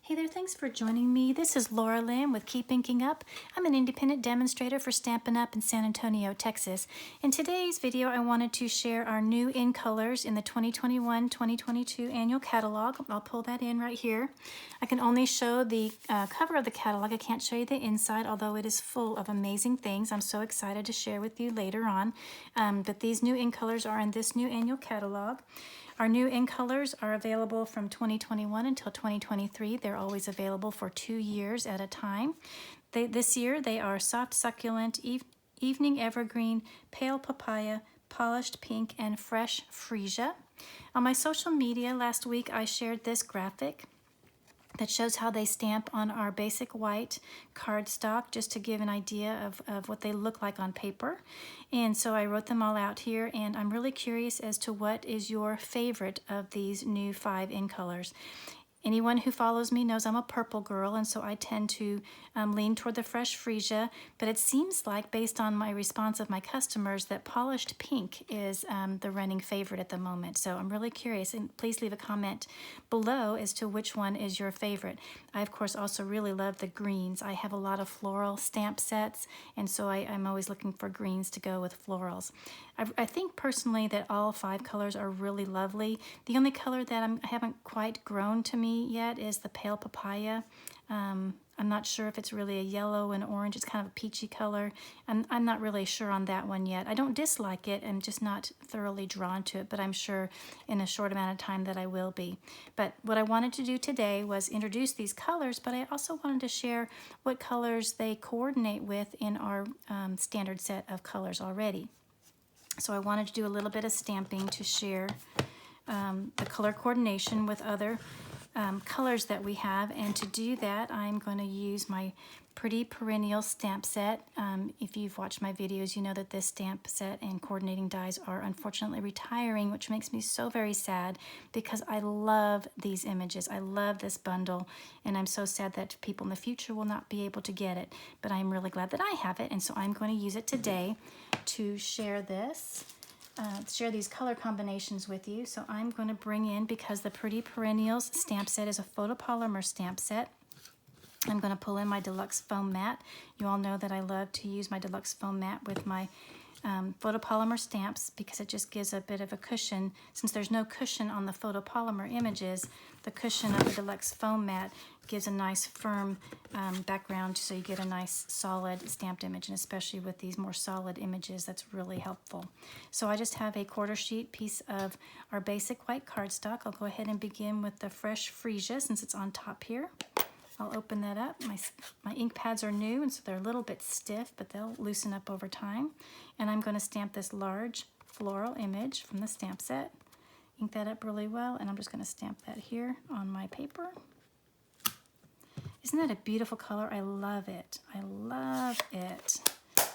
Hey there, thanks for joining me. This is Laura Lynn with Keep Inking Up. I'm an independent demonstrator for Stampin' Up! In San Antonio, Texas. In today's video, I wanted to share our new in colors in the 2021-2022 annual catalog. I'll pull that in right here. I can only show the cover of the catalog. I can't show you the inside, although it is full of amazing things. I'm so excited to share with you later on. But these new in colors are in this new annual catalog. Our new in colors are available from 2021 until 2023. They're always available for 2 years at a time. This year they are Soft Succulent, Evening Evergreen, Pale Papaya, Polished Pink, and Fresh Fressia. On my social media last week I shared this graphic that shows how they stamp on our basic white cardstock, just to give an idea of what they look like on paper. And so I wrote them all out here, and I'm really curious as to what is your favorite of these new 5 in colors. Anyone who follows me knows I'm a purple girl, and so I tend to lean toward the Fresh Fressia, but it seems like, based on my response of my customers, that Polished Pink is the running favorite at the moment. So I'm really curious, and please leave a comment below as to which one is your favorite. I, of course, also really love the greens. I have a lot of floral stamp sets, and so I'm always looking for greens to go with florals. I think personally that all 5 colors are really lovely. The only color that I haven't quite grown to me yet is the Pale Papaya. I'm not sure if it's really a yellow and orange. It's kind of a peachy color. I'm not really sure on that one yet. I don't dislike it. I'm just not thoroughly drawn to it, but I'm sure in a short amount of time that I will be. But what I wanted to do today was introduce these colors, but I also wanted to share what colors they coordinate with in our standard set of colors already. So I wanted to do a little bit of stamping to share the color coordination with other colors that we have, and to do that I'm going to use my Pretty Perennial stamp set. If you've watched my videos, you know that this stamp set and coordinating dies are unfortunately retiring, which makes me so very sad because I love these images. I love this bundle, and I'm so sad that people in the future will not be able to get it, but I'm really glad that I have it, and so I'm going to use it today to share this. Share these color combinations with you. So I'm going to bring in, because the Pretty Perennials stamp set is a photopolymer stamp set, I'm going to pull in my deluxe foam mat. You all know that I love to use my deluxe foam mat with my photopolymer stamps because it just gives a bit of a cushion. Since there's no cushion on the photopolymer images, the cushion of the deluxe foam mat gives a nice firm background, so you get a nice solid stamped image, and especially with these more solid images, that's really helpful. So I just have a 1/4 sheet piece of our basic white cardstock. I'll go ahead and begin with the Fresh Fressia since it's on top here. I'll open that up. My ink pads are new, and so they're a little bit stiff, but they'll loosen up over time. And I'm going to stamp this large floral image from the stamp set. Ink that up really well, and I'm just going to stamp that here on my paper. Isn't that a beautiful color? I love it. I love it.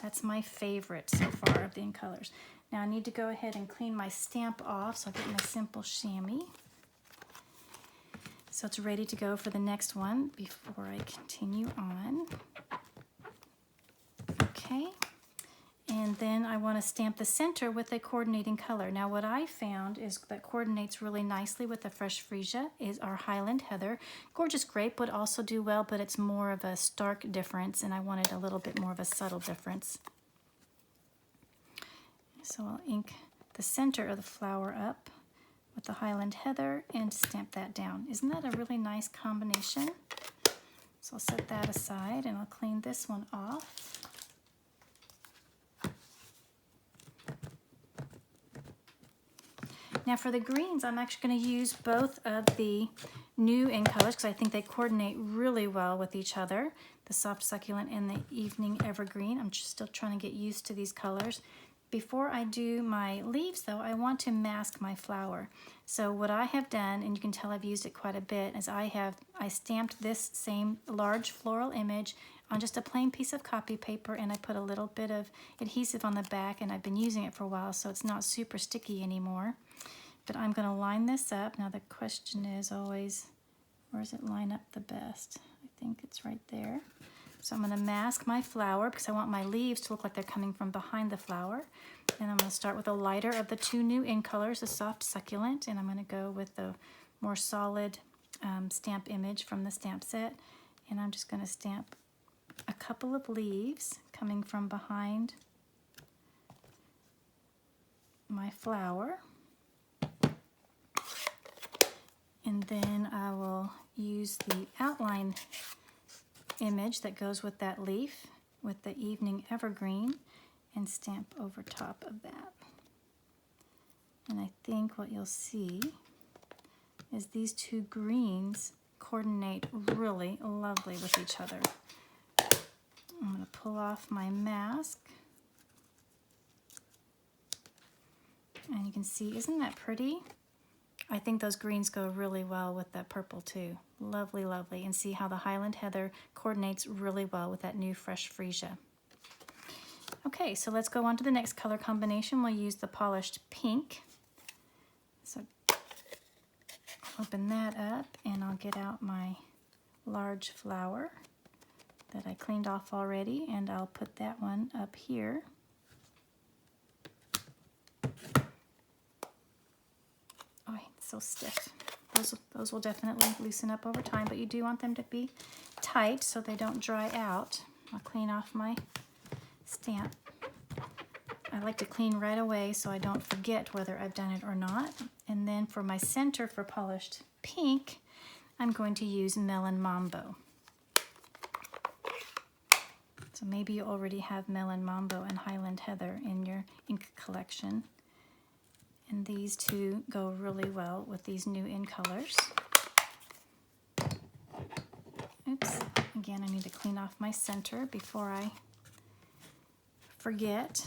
That's my favorite so far of the in colors. Now I need to go ahead and clean my stamp off, so I'll get my simple chamois. So it's ready to go for the next one before I continue on. Okay, and then I want to stamp the center with a coordinating color. Now what I found is that coordinates really nicely with the Fresh Fressia is our Highland Heather. Gorgeous Grape would also do well, but it's more of a stark difference, and I wanted a little bit more of a subtle difference. So I'll ink the center of the flower up with the Highland Heather and stamp that down. Isn't that a really nice combination? So I'll set that aside, and I'll clean this one off. Now for the greens, I'm actually going to use both of the new in colors because I think they coordinate really well with each other. The Soft Succulent and the Evening Evergreen. I'm just still trying to get used to these colors. Before I do my leaves though, I want to mask my flower. So what I have done, and you can tell I've used it quite a bit, is I stamped this same large floral image on just a plain piece of copy paper, and I put a little bit of adhesive on the back, and I've been using it for a while, so it's not super sticky anymore. But I'm going to line this up. Now the question is always, where does it line up the best? I think it's right there. So I'm going to mask my flower because I want my leaves to look like they're coming from behind the flower. And I'm going to start with the lighter of the 2 new in colors, the Soft Succulent, and I'm going to go with the more solid stamp image from the stamp set. And I'm just going to stamp a couple of leaves coming from behind my flower. And then I will use the outline image that goes with that leaf with the Evening Evergreen and stamp over top of that. And I think what you'll see is these two greens coordinate really lovely with each other. I'm going to pull off my mask. And you can see, isn't that pretty? I think those greens go really well with that purple too. Lovely, lovely. And see how the Highland Heather coordinates really well with that new Fresh Fressia. Okay, so let's go on to the next color combination. We'll use the polished pink. So open that up and I'll get out my large flower that I cleaned off already, and I'll put that one up here. Oh, it's so stiff. Those will definitely loosen up over time, but you do want them to be tight so they don't dry out. I'll clean off my stamp. I like to clean right away so I don't forget whether I've done it or not. And then for my center for polished pink, I'm going to use Melon Mambo. So maybe you already have Melon Mambo and Highland Heather in your ink collection. And these two go really well with these new in colors. Oops, again, I need to clean off my center before I forget.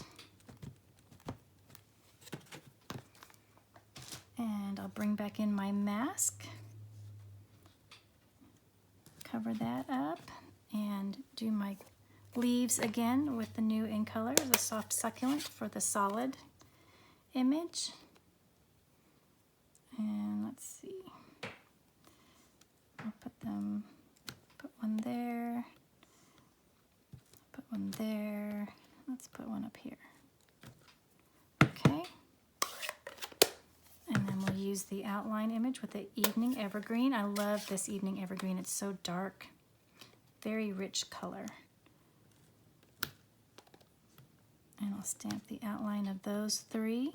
And I'll bring back in my mask, cover that up, and do my leaves again with the new in color, the soft succulent for the solid image. And let's see, I'll put one there, put one there, let's put one up here. Okay. And then we'll use the outline image with the Evening Evergreen. I love this Evening Evergreen. It's so dark, very rich color. And I'll stamp the outline of those three.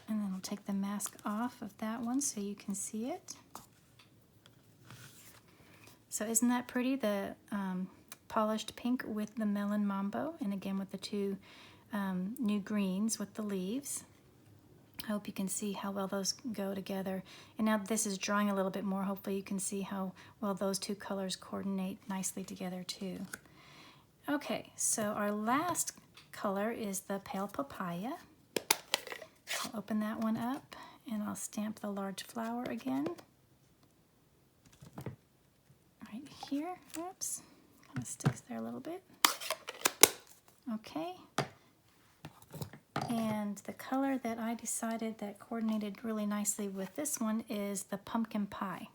And then I'll take the mask off of that one so you can see it. So isn't that pretty? The polished pink with the Melon Mambo, and again with the two new greens with the leaves. I hope you can see how well those go together. And now this is drying a little bit more. Hopefully you can see how well those two colors coordinate nicely together too. Okay, so our last color is the Pale Papaya. I'll open that one up and I'll stamp the large flower again. Right here, oops, kind of sticks there a little bit. Okay. And the color that I decided that coordinated really nicely with this one is the Pumpkin Pie.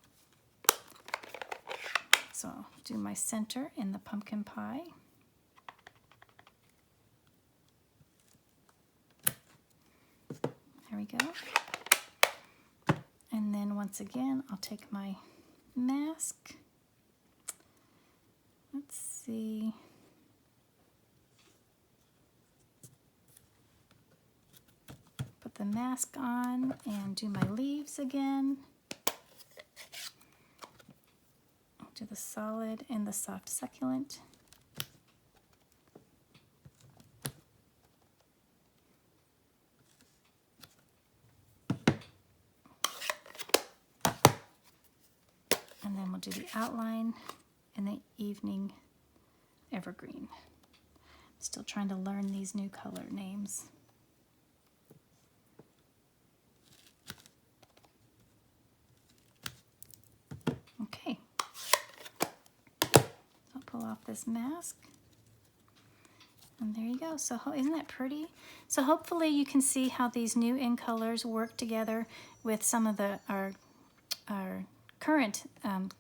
So I'll do my center in the Pumpkin Pie. There we go. And then once again, I'll take my mask. Let's see. Put the mask on and do my leaves again. I'll do the solid and the soft succulent. And then we'll do the outline and the Evening Evergreen. Still trying to learn these new color names. Okay, I'll pull off this mask. And there you go. So isn't that pretty? So hopefully you can see how these new in colors work together with some of our current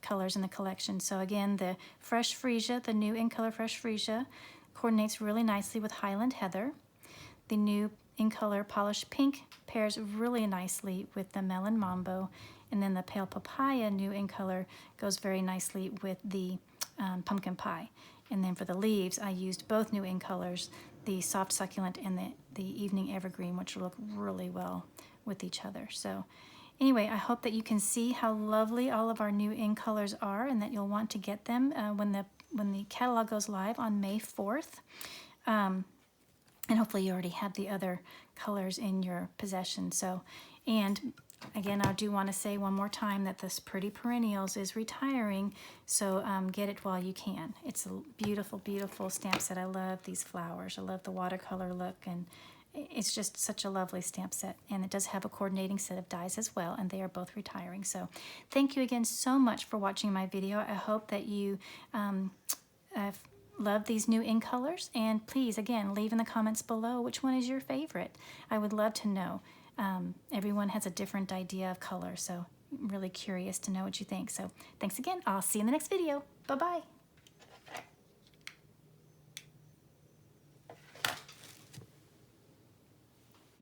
colors in the collection. So again, the Fresh Fressia, the new in color Fresh Fressia, coordinates really nicely with Highland Heather. The new in color Polished Pink pairs really nicely with the Melon Mambo, and then the Pale Papaya new in color goes very nicely with the Pumpkin Pie. And then for the leaves, I used both new in colors, the Soft Succulent and the Evening Evergreen, which look really well with each other. So anyway, I hope that you can see how lovely all of our new in colors are, and that you'll want to get them when the catalog goes live on May 4th. And hopefully you already have the other colors in your possession. So, and again, I do want to say one more time that this Pretty Perennials is retiring, so get it while you can. It's a beautiful, beautiful stamp set. I love these flowers. I love the watercolor look, and it's just such a lovely stamp set. And it does have a coordinating set of dies as well, and they are both retiring. So thank you again so much for watching my video. I hope that you love these new in colors, and please, again, leave in the comments below which one is your favorite. I would love to know. Everyone has a different idea of color, so I'm really curious to know what you think. So thanks again. I'll see you in the next video. Bye-bye.